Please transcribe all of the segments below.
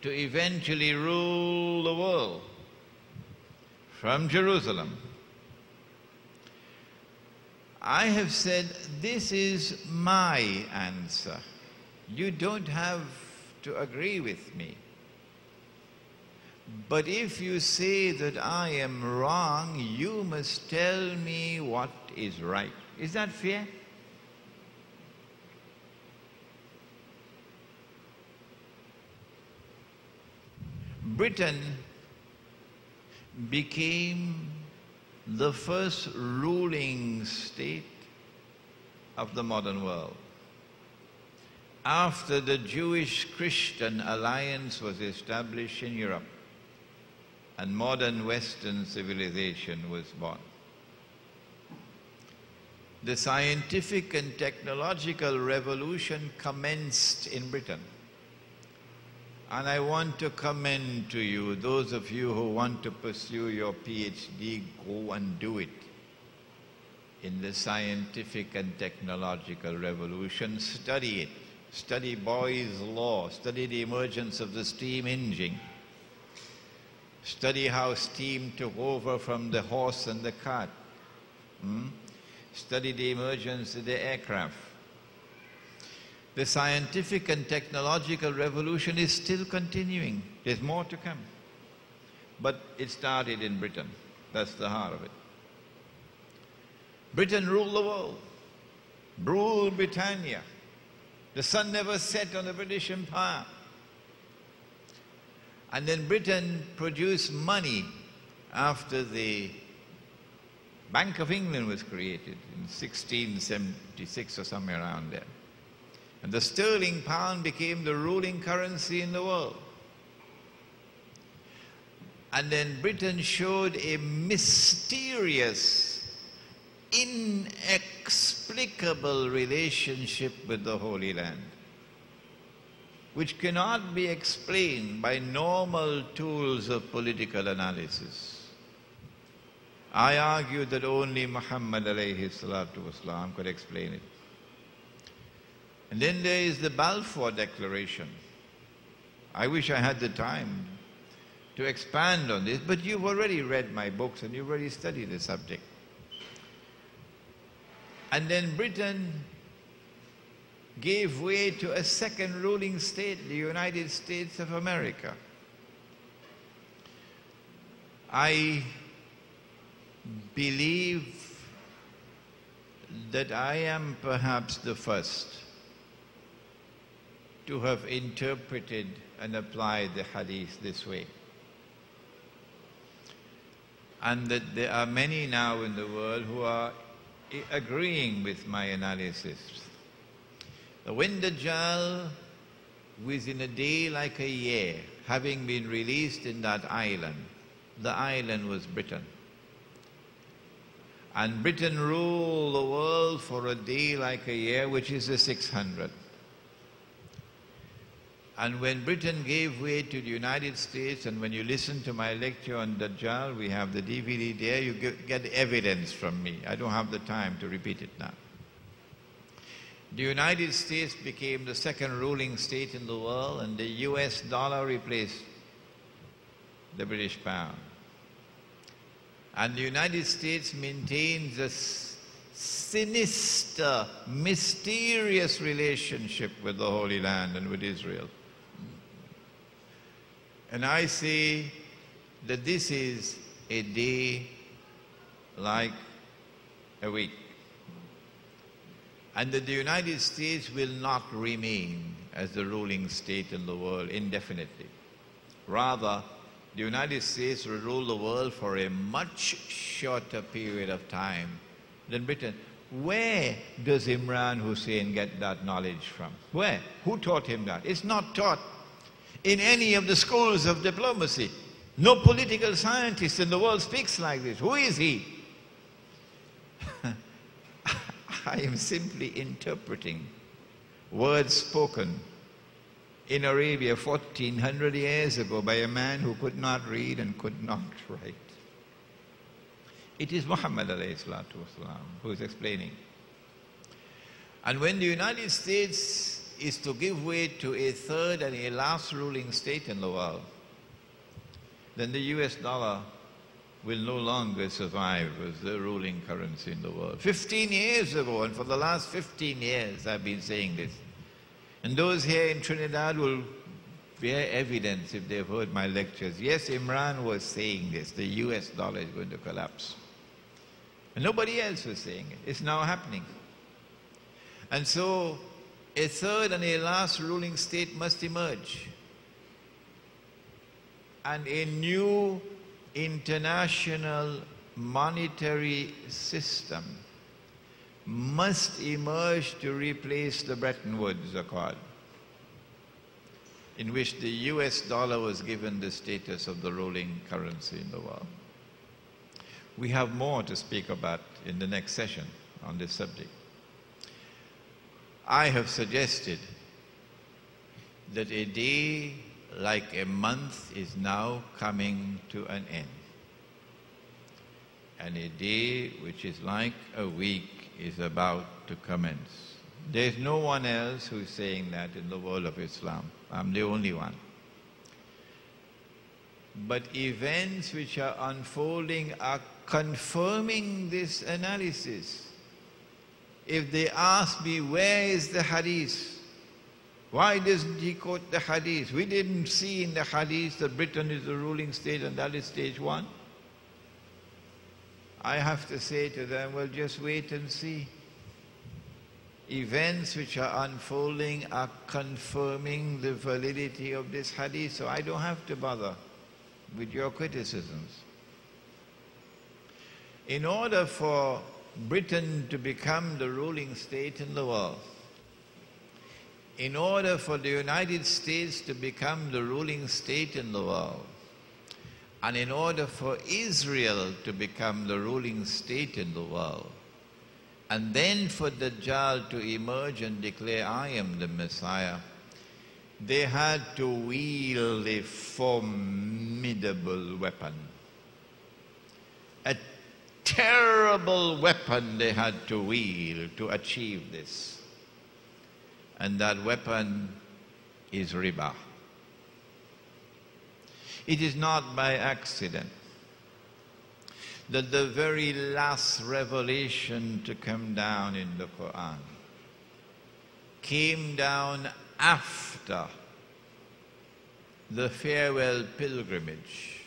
to eventually rule the world from Jerusalem. I have said, this is my answer. You don't have to agree with me. But if you say that I am wrong, you must tell me what is right. Is that fair? Britain became the first ruling state of the modern world. After the Jewish-Christian alliance was established in Europe and modern Western civilization was born. The scientific and technological revolution commenced in Britain. And I want to commend to you, those of you who want to pursue your PhD, go and do it. In the scientific and technological revolution, study it. Study Boyle's law, study the emergence of the steam engine. Study how steam took over from the horse and the cart. Study the emergence of the aircraft. The scientific and technological revolution is still continuing. There's more to come. But it started in Britain. That's the heart of it. Britain ruled the world. Ruled Britannia. The sun never set on the British Empire. And then Britain produced money after the Bank of England was created in 1676 or somewhere around there. And the sterling pound became the ruling currency in the world. And then Britain showed a mysterious, inexplicable relationship with the Holy Land, which cannot be explained by normal tools of political analysis. I argue that only Muhammad alayhi salatu wasalam could explain it. And then there is the Balfour Declaration. I wish I had the time to expand on this, but you've already read my books and you've already studied the subject. And then Britain gave way to a second ruling state, the United States of America. I believe that I am perhaps the first to have interpreted and applied the hadith this way. And that there are many now in the world who are agreeing with my analysis. When Dajjal, within a day like a year, having been released in that island, the island was Britain. And Britain ruled the world for a day like a year, which is the 600. And when Britain gave way to the United States, and when you listen to my lecture on Dajjal, we have the DVD there, you get evidence from me. I don't have the time to repeat it now. The United States became the second ruling state in the world, and the US dollar replaced the British pound. And the United States maintains a sinister, mysterious relationship with the Holy Land and with Israel. And I say that this is a day like a week. And that the United States will not remain as the ruling state in the world indefinitely. Rather, the United States will rule the world for a much shorter period of time than Britain. Where does Imran Hosein get that knowledge from? Where? Who taught him that? It's not taught in any of the schools of diplomacy. No political scientist in the world speaks like this. Who is he? I am simply interpreting words spoken in Arabia 1400 years ago by a man who could not read and could not write. It is Muhammad alayhi salatu wasalam who is explaining. And when the United States is to give way to a third and a last ruling state in the world, then the US dollar will no longer survive as the ruling currency in the world. 15 years ago, and for the last 15 years I've been saying this. And those here in Trinidad will bear evidence if they've heard my lectures. Yes, Imran was saying this, the US dollar is going to collapse. And nobody else was saying it. It's now happening. And so a third and a last ruling state must emerge. And a new international monetary system must emerge to replace the Bretton Woods Accord, in which the US dollar was given the status of the ruling currency in the world. We have more to speak about in the next session on this subject. I have suggested that a day like a month is now coming to an end, and a day which is like a week is about to commence. There's no one else who's saying that in the world of Islam. I'm the only one. But events which are unfolding are confirming this analysis. If they ask me, where is the hadith? Why doesn't he quote the hadith? We didn't see in the hadith that Britain is the ruling state and that is stage one. I have to say to them, well, just wait and see. Events which are unfolding are confirming the validity of this hadith, so I don't have to bother with your criticisms. In order for Britain to become the ruling state in the world, in order for the United States to become the ruling state in the world, and in order for Israel to become the ruling state in the world, and then for Dajjal to emerge and declare, I am the Messiah, they had to wield a formidable weapon. A terrible weapon they had to wield to achieve this. And that weapon is riba. It is not by accident that the very last revelation to come down in the Quran came down after the farewell pilgrimage,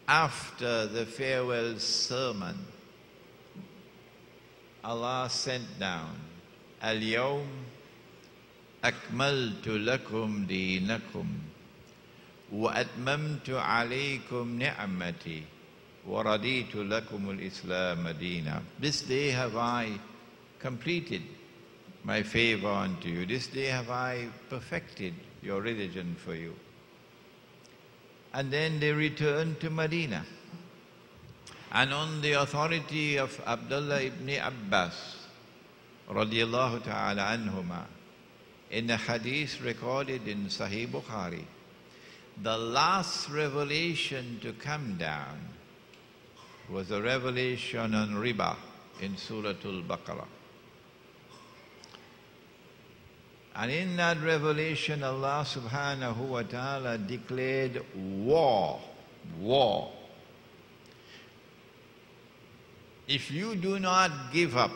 after the farewell sermon. Allah sent down, Al-Yawm Akmaltu lakum deenakum wa atmamtu alaykum ni'mati wa raditu lakum al-Islam deena. This day have I completed my favor unto you. This day have I perfected your religion for you. And then they returned to Medina. And on the authority of Abdullah ibn Abbas, radiyallahu ta'ala anhuma, in the hadith recorded in Sahih Bukhari, the last revelation to come down was a revelation on riba in Surah Al-Baqarah. And in that revelation, Allah subhanahu wa ta'ala declared war. If you do not give up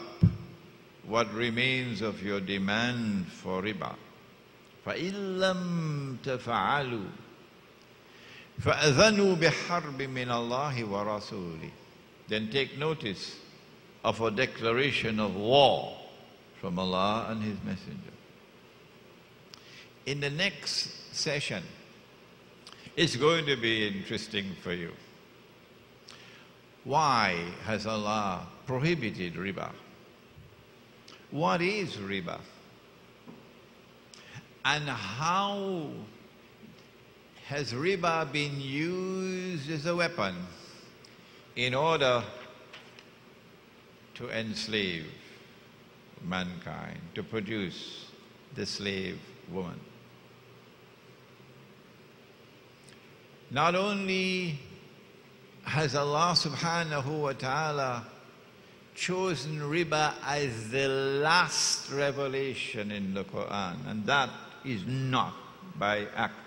what remains of your demand for riba, فَإِن لَمْ تَفْعَلُوا فَأَذَنُوا بِحَرْبٍ مِّنَ اللَّهِ وَرَسُولِهِ, then take notice of a declaration of war from Allah and His Messenger. In the next session, it's going to be interesting for you. Why has Allah prohibited riba? What is riba? And how has riba been used as a weapon in order to enslave mankind, to produce the slave woman? Not only has Allah subhanahu wa ta'ala chosen riba as the last revelation in the Quran, and that is not by accident.